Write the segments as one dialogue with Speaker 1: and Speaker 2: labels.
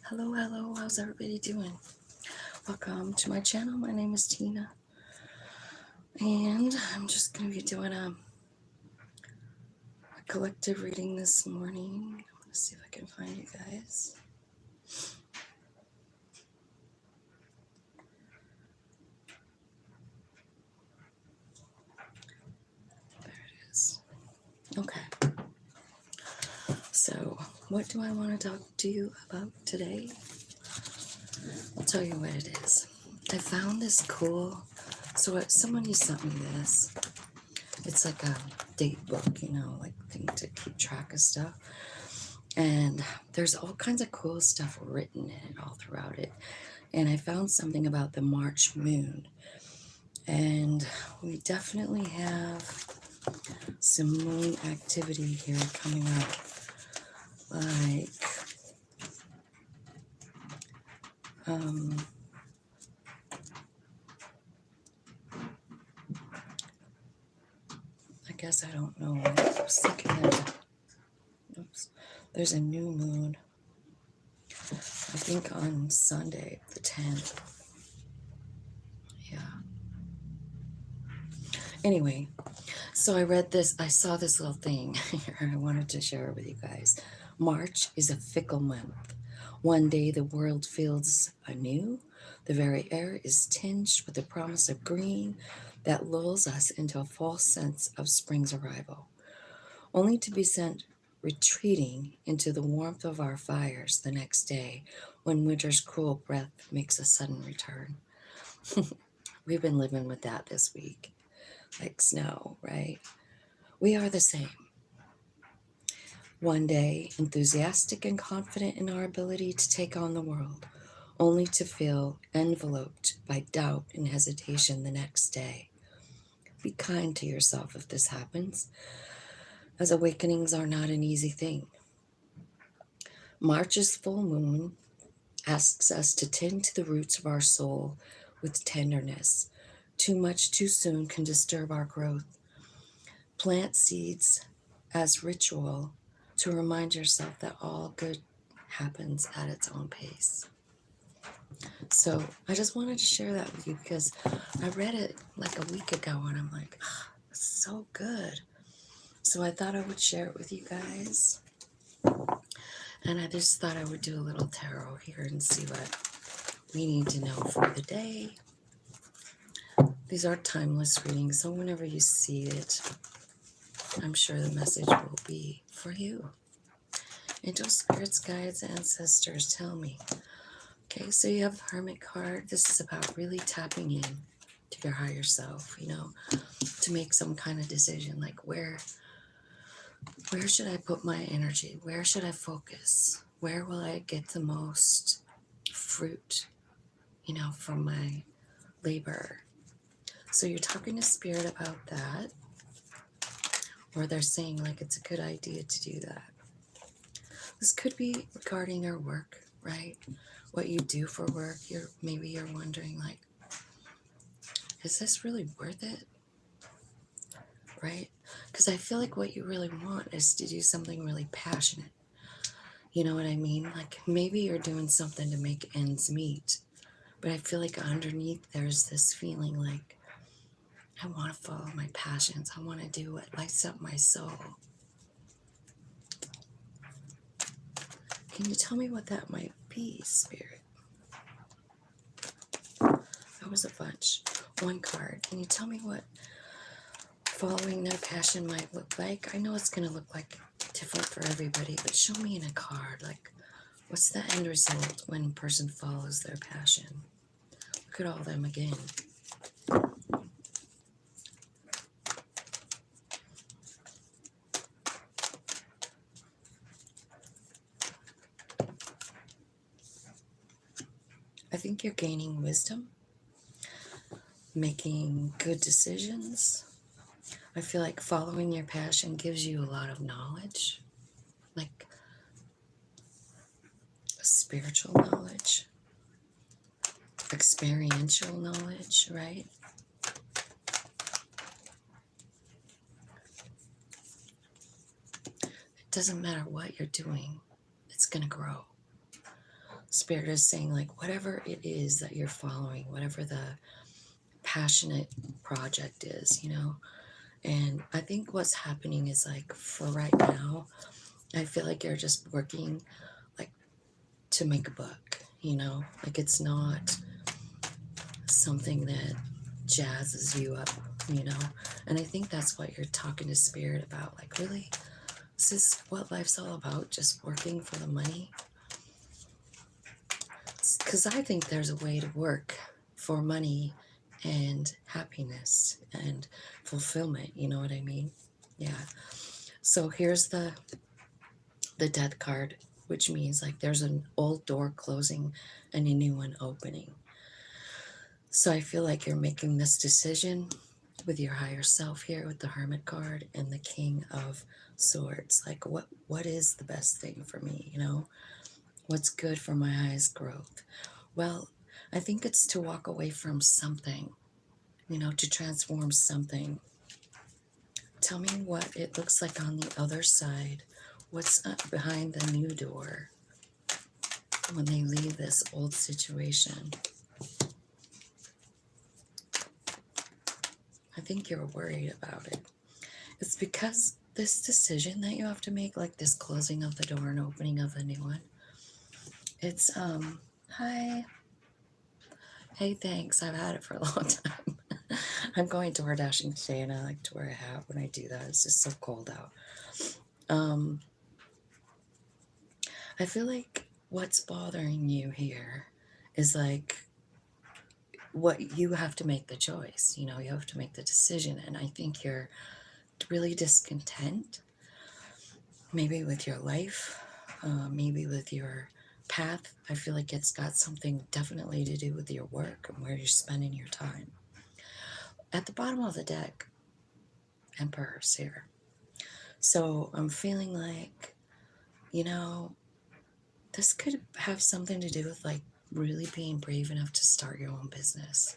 Speaker 1: Hello, hello, how's everybody doing? Welcome to my channel. My name is Tina, and I'm just going to be doing a collective reading this morning. I'm going to see if I can find you guys. There it is. Okay. So, what do I want to talk to you about today? I'll tell you what it is. I found this cool, somebody sent me this. It's like a date book, like thing to keep track of stuff. And there's all kinds of cool stuff written in it all throughout it. And I found something about the March moon. And we definitely have some moon activity here coming up. Like, I guess I don't know. I was thinking that, there's a new moon. I think on Sunday, the 10th. Yeah. Anyway, so I saw this little thing here. I wanted to share it with you guys. March is a fickle month. One day the world feels anew. The very air is tinged with the promise of green that lulls us into a false sense of spring's arrival, only to be sent retreating into the warmth of our fires the next day when winter's cruel breath makes a sudden return. We've been living with that this week, like snow, right? We are the same. One day, enthusiastic and confident in our ability to take on the world, only to feel enveloped by doubt and hesitation the next day. Be kind to yourself if this happens, as awakenings are not an easy thing. March's full moon asks us to tend to the roots of our soul with tenderness. Too much too soon can disturb our growth. Plant seeds as ritual to remind yourself that all good happens at its own pace. So I just wanted to share that with you because I read it like a week ago and I'm like, it's so good. So I thought I would share it with you guys. And I just thought I would do a little tarot here and see what we need to know for the day. These are timeless readings, so whenever you see it, I'm sure the message will be for you. Angel spirits, guides, ancestors, tell me. Okay, so you have the Hermit card. This is about really tapping in to your higher self, to make some kind of decision, like where should I put my energy? Where should I focus? Where will I get the most fruit, from my labor? So you're talking to spirit about that, or they're saying like it's a good idea to do that. This could be regarding your work, right? What you do for work. Maybe you're wondering like, is this really worth it? Right? Because I feel like what you really want is to do something really passionate. You know what I mean? Like maybe you're doing something to make ends meet, but I feel like underneath there's this feeling like, I want to follow my passions. I want to do what lights up my soul. Can you tell me what that might be, Spirit? That was a bunch. One card. Can you tell me what following their passion might look like? I know it's going to look like different for everybody, but show me in a card, like, what's the end result when a person follows their passion? Look at all of them again. I think you're gaining wisdom, making good decisions. I feel like following your passion gives you a lot of knowledge, like spiritual knowledge, experiential knowledge, right? It doesn't matter what you're doing, it's going to grow. Spirit is saying, like, whatever it is that you're following, whatever the passionate project is, And I think what's happening is, like, for right now, I feel like you're just working, like, to make a buck, Like, it's not something that jazzes you up, you know? And I think that's what you're talking to Spirit about. Like, really? Is this what life's all about? Just working for the money? Because I think there's a way to work for money and happiness and fulfillment. You know what I mean? Yeah. So here's the death card, which means, like, there's an old door closing and a new one opening. So I feel like you're making this decision with your higher self here with the Hermit card and the King of Swords. Like, what is the best thing for me? What's good for my highest growth? Well, I think it's to walk away from something, to transform something. Tell me what it looks like on the other side. What's behind the new door when they leave this old situation? I think you're worried about it. It's because this decision that you have to make, like this closing of the door and opening of a new one, it's, hi. Hey, thanks. I've had it for a long time. I'm going door dashing today, and I like to wear a hat when I do that. It's just so cold out. I feel like what's bothering you here is, like, what you have to make the choice. You have to make the decision, and I think you're really discontent, maybe with your life, maybe with your path. I feel like it's got something definitely to do with your work and where you're spending your time. At the bottom of the deck, Emperor's here. So I'm feeling like, this could have something to do with, like, really being brave enough to start your own business.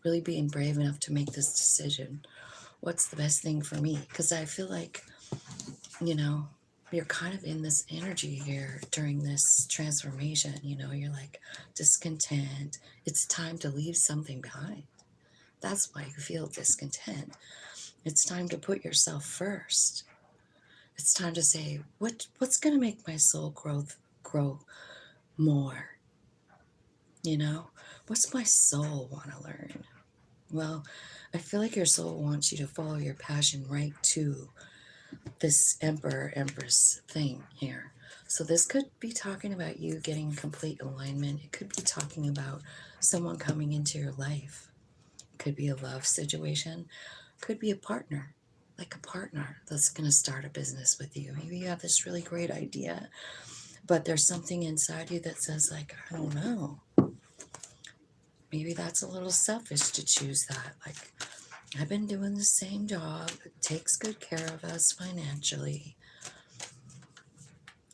Speaker 1: Really being brave enough to make this decision. What's the best thing for me? Because I feel like, you're kind of in this energy here during this transformation. You're like discontent. It's time to leave something behind. That's why you feel discontent. It's time to put yourself first. It's time to say, what's going to make my soul grow more? What's my soul want to learn? Well, I feel like your soul wants you to follow your passion right to this Emperor Empress thing here. So this could be talking about you getting complete alignment. It could be talking about someone coming into your life. It could be a love situation. It could be a partner, like a partner that's going to start a business with you. Maybe you have this really great idea, but there's something inside you that says, like, I don't know. Maybe that's a little selfish to choose that. Like, I've been doing the same job. It takes good care of us financially.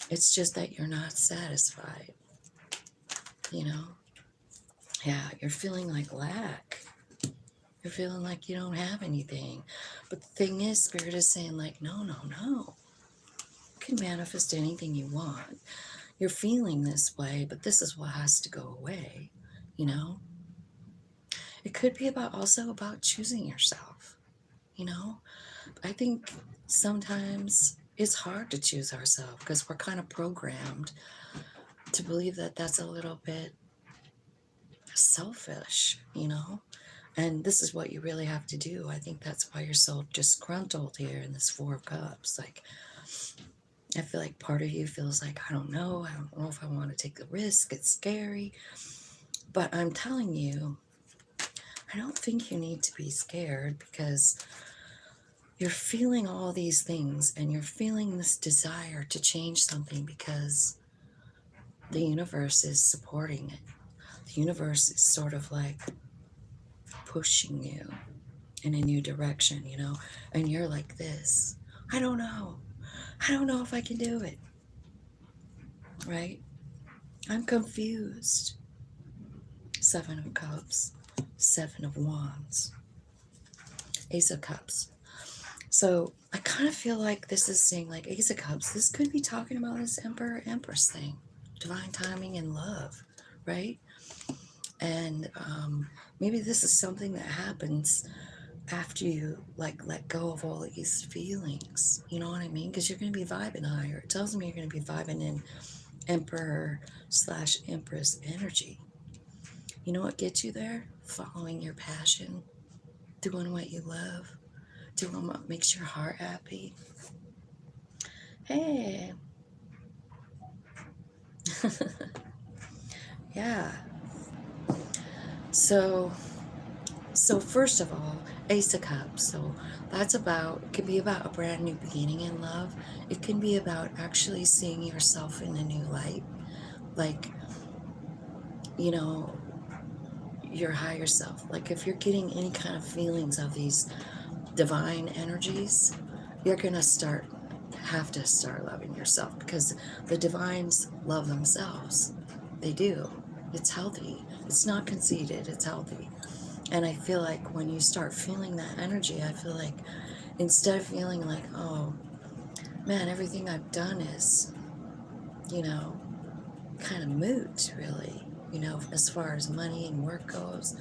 Speaker 1: It's just that you're not satisfied. Yeah, you're feeling like lack. You're feeling like you don't have anything. But the thing is, Spirit is saying, like, no. You can manifest anything you want. You're feeling this way, but this is what has to go away. It could be also about choosing yourself. I think sometimes it's hard to choose ourselves because we're kind of programmed to believe that that's a little bit selfish, and this is what you really have to do. I think that's why you're so disgruntled here in this Four of Cups. Like, I feel like part of you feels like, I don't know if I want to take the risk. It's scary. But I'm telling you, I don't think you need to be scared, because you're feeling all these things and you're feeling this desire to change something because the universe is supporting it. The universe is sort of like pushing you in a new direction, and you're like this. I don't know if I can do it, right? I'm confused. Seven of Cups, Seven of Wands, Ace of Cups. So I kind of feel like this is saying, like, Ace of Cups, this could be talking about this Emperor Empress thing. divine timing and love, right? And maybe this is something that happens after you like let go of all these feelings. You know what I mean? Because you're going to be vibing higher. It tells me you're going to be vibing in Emperor/Empress energy. You know what gets you there? Following your passion, doing what you love, doing what makes your heart happy. Hey, yeah. So first of all, Ace of Cups. So that's about, it can be about a brand new beginning in love. It can be about actually seeing yourself in a new light. Like, you know, your higher self. Like if you're getting any kind of feelings of these divine energies, you're going to have to start loving yourself, because the divines love themselves. They do. It's healthy. It's not conceited. It's healthy. And I feel like when you start feeling that energy, I feel like instead of feeling like, oh man, everything I've done is, you know, kind of moot, really, you know, as far as money and work goes.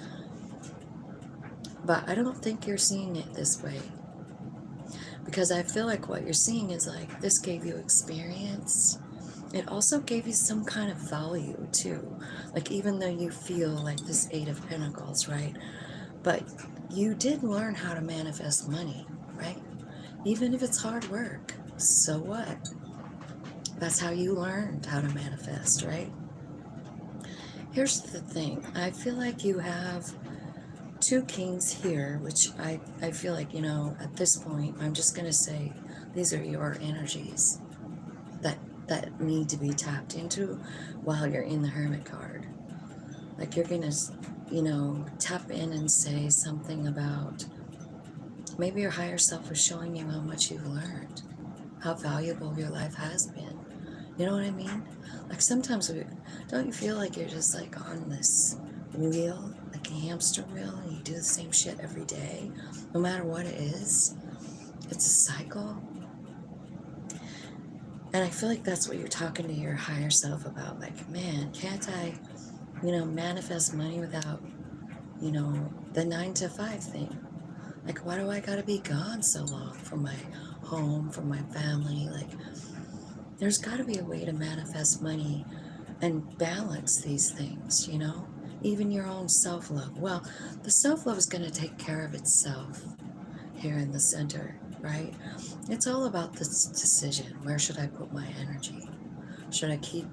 Speaker 1: But I don't think you're seeing it this way, because I feel like what you're seeing is like, this gave you experience. It also gave you some kind of value too. Like, even though you feel like this Eight of Pentacles, right? But you did learn how to manifest money, right? Even if it's hard work, so what? That's how you learned how to manifest, right? Here's the thing. I feel like you have two kings here, which I feel like, you know, at this point, I'm just going to say these are your energies that need to be tapped into while you're in the Hermit card. Like, you're going to, you know, tap in and say something about, maybe your higher self is showing you how much you've learned, how valuable your life has been. You know what I mean? Like, sometimes don't you feel like you're just like on this wheel, like a hamster wheel, and you do the same shit every day, no matter what it is? It's a cycle. And I feel like that's what you're talking to your higher self about. Like, man, can't I, you know, manifest money without, you know, the 9 to 5 thing? Like, why do I gotta be gone so long from my home, from my family? Like, there's gotta be a way to manifest money and balance these things, you know? Even your own self-love. Well, the self-love is gonna take care of itself here in the center, right? It's all about this decision. Where should I put my energy? Should I keep,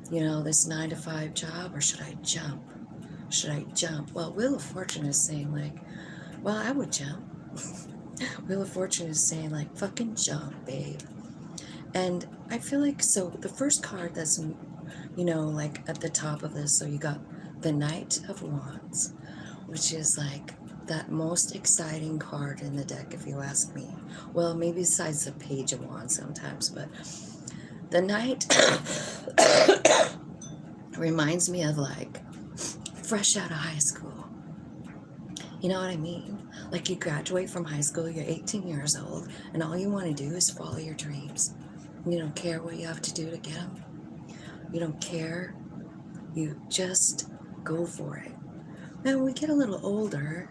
Speaker 1: you know, this 9 to 5 job, or should I jump? Should I jump? Well, Wheel of Fortune is saying, like, well, I would jump. Wheel of Fortune is saying, like, fucking jump, babe. And I feel like, so the first card that's, you know, like at the top of this, so you got the Knight of Wands, which is like that most exciting card in the deck, if you ask me. Well, maybe besides the Page of Wands sometimes, but the Knight reminds me of like fresh out of high school. You know what I mean? Like, you graduate from high school, you're 18 years old, and all you want to do is follow your dreams. You don't care what you have to do to get them. You don't care. You just go for it. Now, when we get a little older,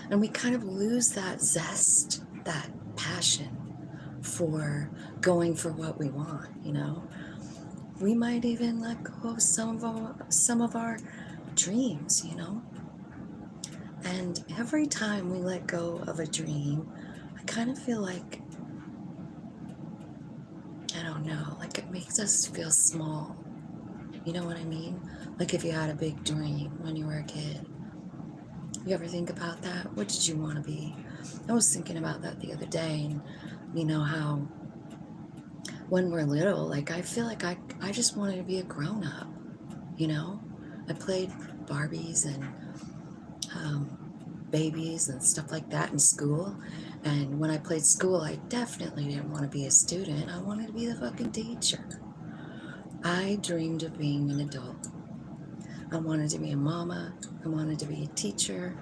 Speaker 1: and we kind of lose that zest, that passion for going for what we want, you know, we might even let go of some of our dreams, you know. And every time we let go of a dream, I kind of feel like, I don't know, like it makes us feel small. You know what I mean? Like if you had a big dream when you were a kid. You ever think about that? What did you want to be? I was thinking about that the other day, and you know how when we're little, like I feel like I just wanted to be a grown-up, you know? I played Barbies and babies and stuff like that in school. And when I played school, I definitely didn't want to be a student. I wanted to be the fucking teacher. I dreamed of being an adult. I wanted to be a mama. I wanted to be a teacher.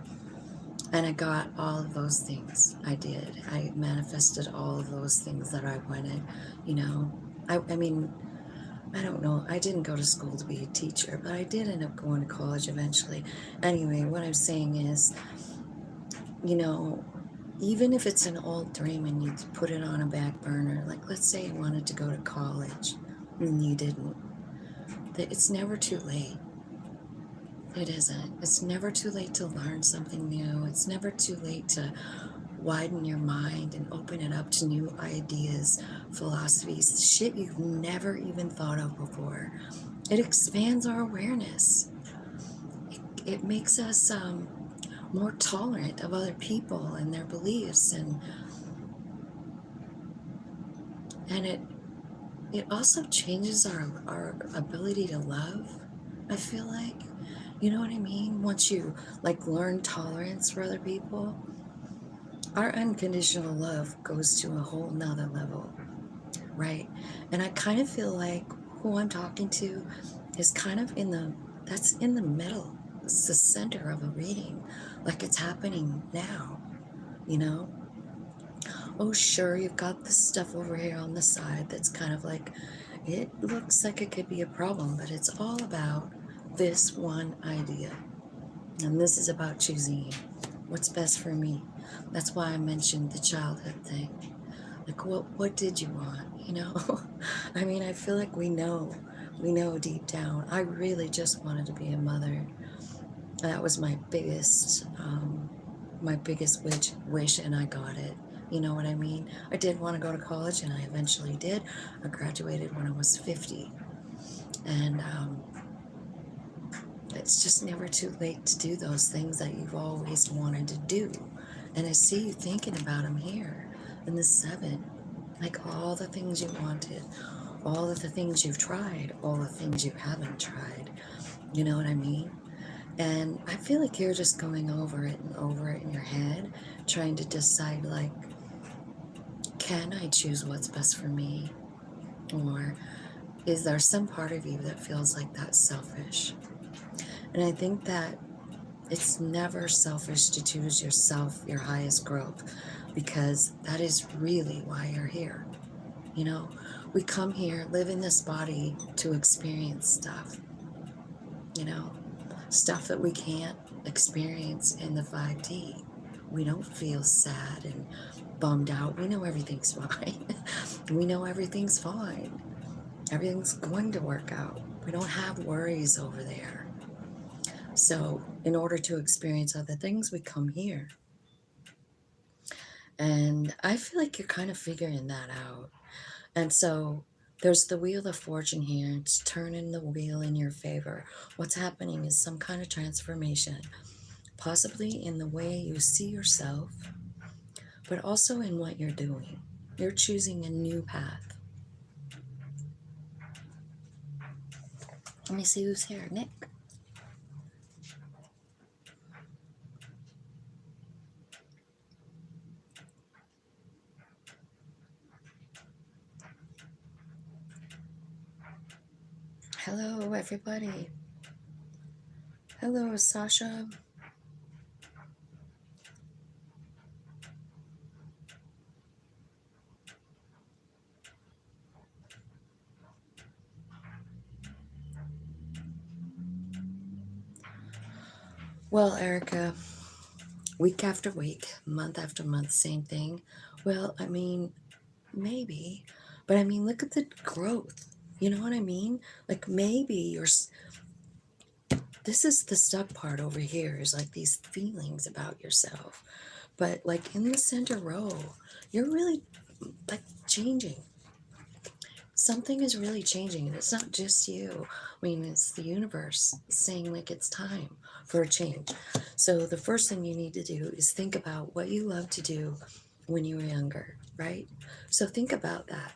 Speaker 1: And I got all of those things. I did. I manifested all of those things that I wanted, you know. I mean, I don't know. I didn't go to school to be a teacher, but I did end up going to college eventually. Anyway, what I'm saying is, you know, even if it's an old dream and you put it on a back burner, like let's say you wanted to go to college and you didn't, it's never too late. It isn't. It's never too late to learn something new. It's never too late to widen your mind and open it up to new ideas, philosophies, shit you've never even thought of before. It expands our awareness. It makes us more tolerant of other people and their beliefs, and it also changes our ability to love. I feel like, you know what I mean? Once you like learn tolerance for other people, our unconditional love goes to a whole nother level, right? And I kind of feel like who I'm talking to is kind of that's in the middle. It's the center of a reading, like it's happening now, you know? Oh, sure, you've got this stuff over here on the side that's kind of like, it looks like it could be a problem, but it's all about this one idea. And this is about choosing what's best for me. That's why I mentioned the childhood thing. Like, what did you want? You know, I mean, I feel like we know deep down. I really just wanted to be a mother. That was my biggest wish, and I got it. You know what I mean? I did want to go to college, and I eventually did. I graduated when I was 50, and it's just never too late to do those things that you've always wanted to do. And I see you thinking about them here in the 7. Like all the things you wanted, all of the things you've tried, all the things you haven't tried. You know what I mean? And I feel like you're just going over it and over it in your head, trying to decide, like, can I choose what's best for me? Or is there some part of you that feels like that's selfish? And I think that it's never selfish to choose yourself, your highest growth, because that is really why you're here. You know, we come here, live in this body to experience stuff, you know, stuff that we can't experience in the 5D. We don't feel sad and bummed out. We know everything's fine. We know everything's fine. Everything's going to work out. We don't have worries over there. So in order to experience other things, we come here. And I feel like you're kind of figuring that out. And so there's the wheel of fortune here. It's turning the wheel in your favor. What's happening is some kind of transformation, possibly in the way you see yourself, but also in what you're doing. You're choosing a new path. Let me see who's here. Nick. Hello, everybody. Hello, Sasha. Well, Erica, week after week, month after month, same thing. Well, I mean, maybe, but I mean, look at the growth. You know what I mean? Like maybe this is the stuck part over here, is like these feelings about yourself. But like in the center row, you're really like changing. Something is really changing, and it's not just you. I mean, it's the universe saying like it's time for a change. So the first thing you need to do is think about what you loved to do when you were younger, right? So think about that.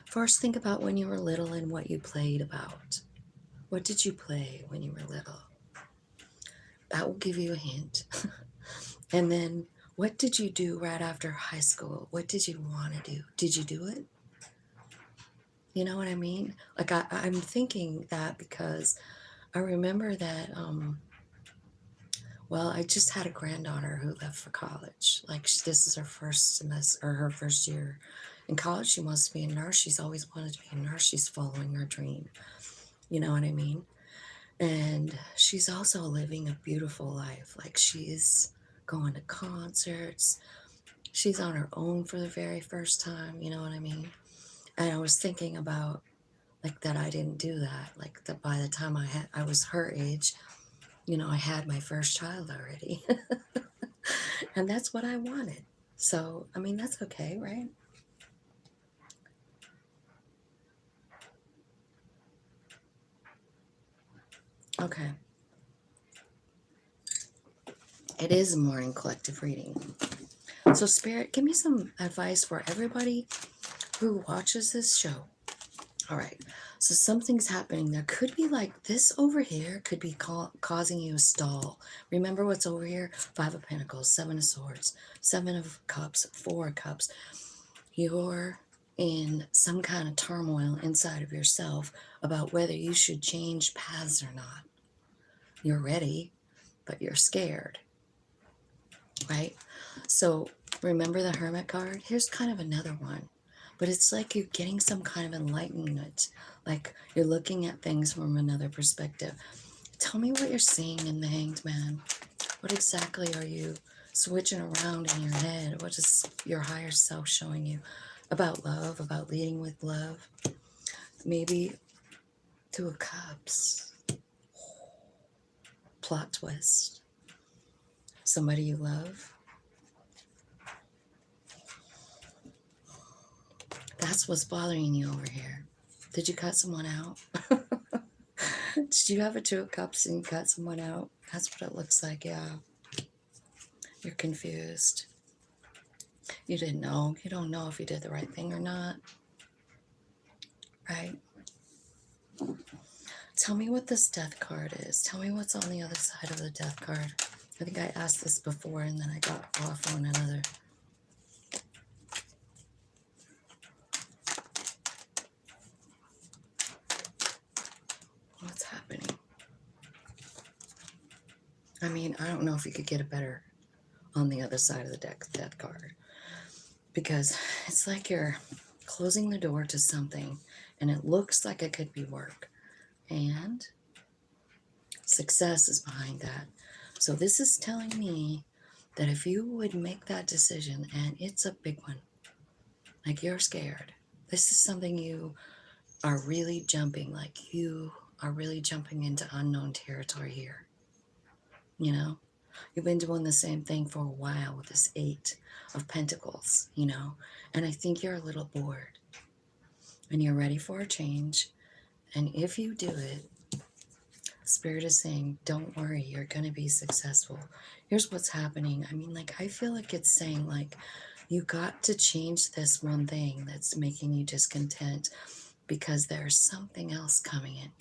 Speaker 1: First, think about when you were little and what you played about. What did you play when you were little? That will give you a hint. And then, what did you do right after high school? What did you want to do? Did you do it? You know what I mean? Like, I'm thinking that because I remember that, well, I just had a granddaughter who left for college. Like, this is her first semester or her first year In college, she wants to be a nurse. She's always wanted to be a nurse. She's following her dream. You know what I mean? And she's also living a beautiful life. Like, she's going to concerts. She's on her own for the very first time. You know what I mean? And I was thinking about, like, that I didn't do that. Like, that by the time I was her age, you know, I had my first child already. And that's what I wanted. So, I mean, that's okay, right? Okay. It is a morning collective reading. So, Spirit, give me some advice for everybody who watches this show. All right. So, something's happening. There could be like this over here, could be causing you a stall. Remember what's over here? Five of Pentacles, Seven of Swords, Seven of Cups, Four of Cups. You're in some kind of turmoil inside of yourself about whether you should change paths or not. You're ready, but you're scared, right? So remember the Hermit card? Here's kind of another one, but it's like you're getting some kind of enlightenment, like you're looking at things from another perspective. Tell me what you're seeing in the Hanged Man. What exactly are you switching around in your head? What is your higher self showing you about love, about leading with love? Maybe Two of Cups. Plot twist. Somebody you love. That's what's bothering you over here. Did you cut someone out? Did you have a Two of Cups and you cut someone out? That's what it looks like, yeah. You're confused. You didn't know. You don't know if you did the right thing or not. Right? Tell me what this Death card is. Tell me what's on the other side of the Death card. I think I asked this before and then I got off on another. What's happening? I mean, I don't know if you could get it better on the other side of the Death card. Because it's like you're closing the door to something and it looks like it could be work. And success is behind that. So this is telling me that if you would make that decision, and it's a big one, like you're scared, this is something you are really jumping, like you are really jumping into unknown territory here. You know, you've been doing the same thing for a while with this Eight of Pentacles, you know, and I think you're a little bored and you're ready for a change. And if you do it, Spirit is saying, don't worry, you're going to be successful. Here's what's happening. I mean, like, I feel like it's saying, like, you got to change this one thing that's making you discontent because there's something else coming in.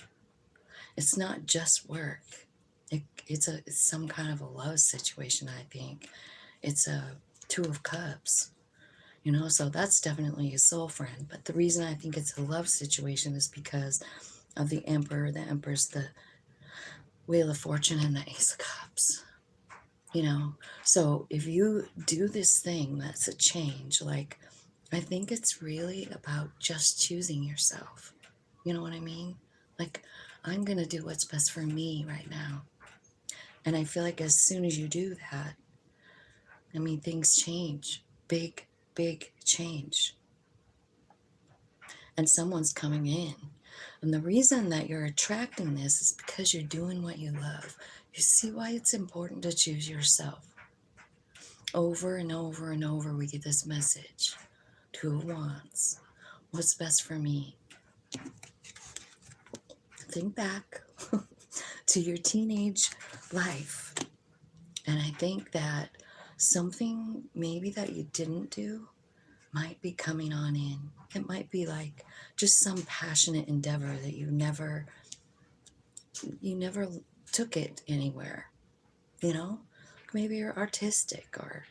Speaker 1: It's not just work. It's some kind of a love situation, I think. It's a Two of Cups, you know, so that's definitely a soul friend. But the reason I think it's a love situation is because of the Emperor, the Empress, the Wheel of Fortune, and the Ace of Cups. You know, so if you do this thing that's a change, like, I think it's really about just choosing yourself. You know what I mean? Like, I'm going to do what's best for me right now. And I feel like as soon as you do that, I mean, things change. Big, big change. And someone's coming in. And the reason that you're attracting this is because you're doing what you love. You see why it's important to choose yourself. Over and over and over, we get this message. Two of Wands. What's best for me? Think back to your teenage life. And I think that something maybe that you didn't do might be coming on in. It might be like just some passionate endeavor that you never took it anywhere. You know, maybe you're artistic, or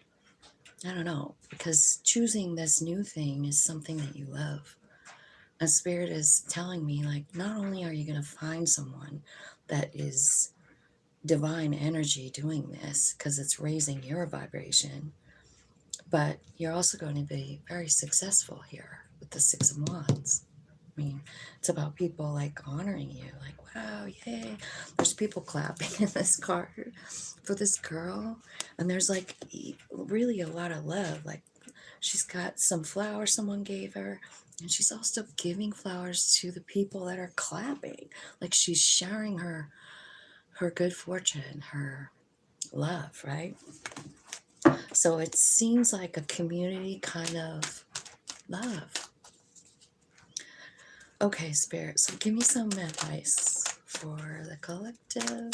Speaker 1: I don't know, because choosing this new thing is something that you love. And Spirit is telling me, like, not only are you going to find someone that is divine energy doing this because it's raising your vibration, But you're also going to be very successful here with the Six of Wands. I mean, it's about people like honoring you, like, wow, yay. There's people clapping in this card for this girl. And there's like really a lot of love. Like, she's got some flowers someone gave her. And she's also giving flowers to the people that are clapping. Like, she's sharing her good fortune, her love, right? So it seems like a community kind of love. Okay, Spirit, so give me some advice for the collective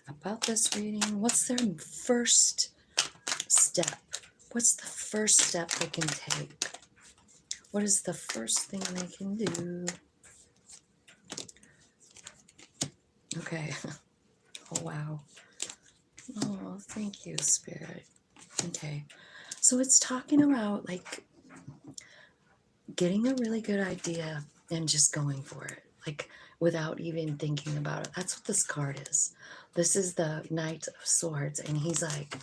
Speaker 1: about this reading. What's their first step? What's the first step they can take? What is the first thing they can do? Okay. Oh, wow. Oh, thank you, Spirit. Okay. So it's talking about like getting a really good idea and just going for it, like without even thinking about it. That's what this card is. This is the Knight of Swords, and he's like,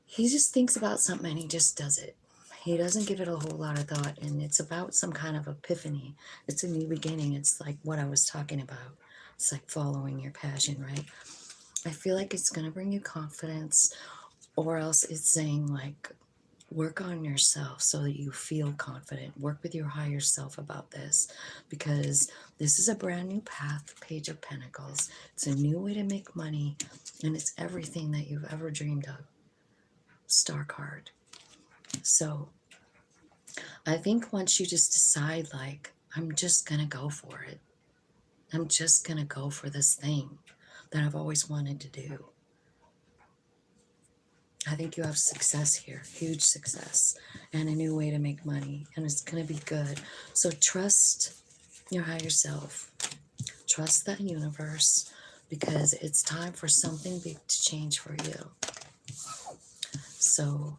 Speaker 1: he just thinks about something and he just does it. He doesn't give it a whole lot of thought, and it's about some kind of epiphany. It's a new beginning. It's like what I was talking about. It's like following your passion, right? I feel like it's going to bring you confidence, or else it's saying like, work on yourself so that you feel confident. Work with your higher self about this, because this is a brand new path, Page of Pentacles. It's a new way to make money, and it's everything that you've ever dreamed of. Star card. So I think once you just decide, like, I'm just going to go for it. I'm just going to go for this thing that I've always wanted to do. I think you have success here, huge success, and a new way to make money, and it's going to be good. So trust your higher self, trust that universe, because it's time for something big to change for you. So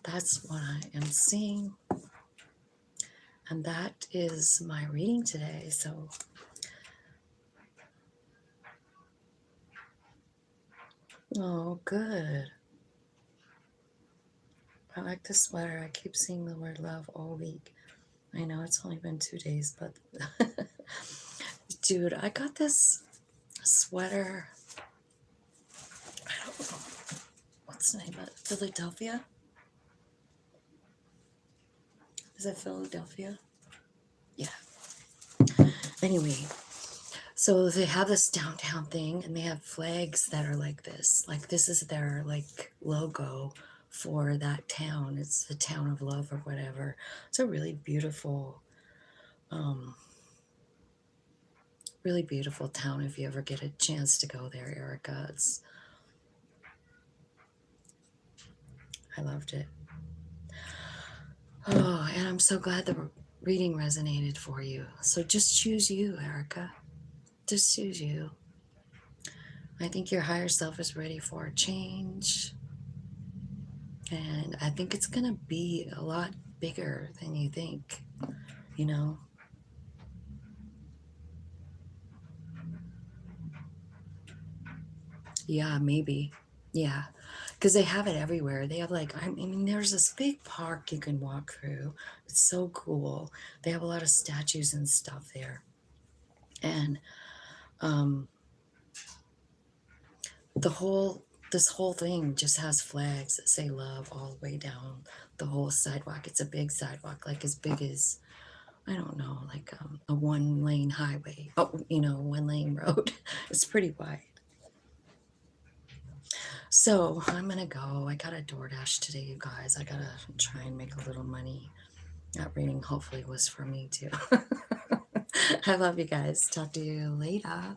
Speaker 1: that's what I am seeing, and that is my reading today. So oh, good. I like the sweater. I keep seeing the word love all week. I know it's only been 2 days, but dude, I got this sweater. I don't know. What's the name of it? Philadelphia? Is it Philadelphia? Yeah. Anyway, so they have this downtown thing, and they have flags that are like this. Like, this is their like logo for that town. It's the town of love or whatever. It's a really beautiful town. If you ever get a chance to go there, Erica, I loved it. Oh, and I'm so glad the reading resonated for you. So just choose you, Erica. Just choose you. I think your higher self is ready for a change. And I think it's going to be a lot bigger than you think, you know? Yeah, maybe. Yeah. Because they have it everywhere. They have like, I mean, there's this big park you can walk through. It's so cool. They have a lot of statues and stuff there. And this whole thing just has flags that say love all the way down the whole sidewalk. It's a big sidewalk, like as big as, I don't know, like a 1-lane highway. Oh, 1-lane road. It's pretty wide. So I'm gonna go. I got a DoorDash today, you guys. I gotta try and make a little money. That reading hopefully was for me too. I love you guys. Talk to you later.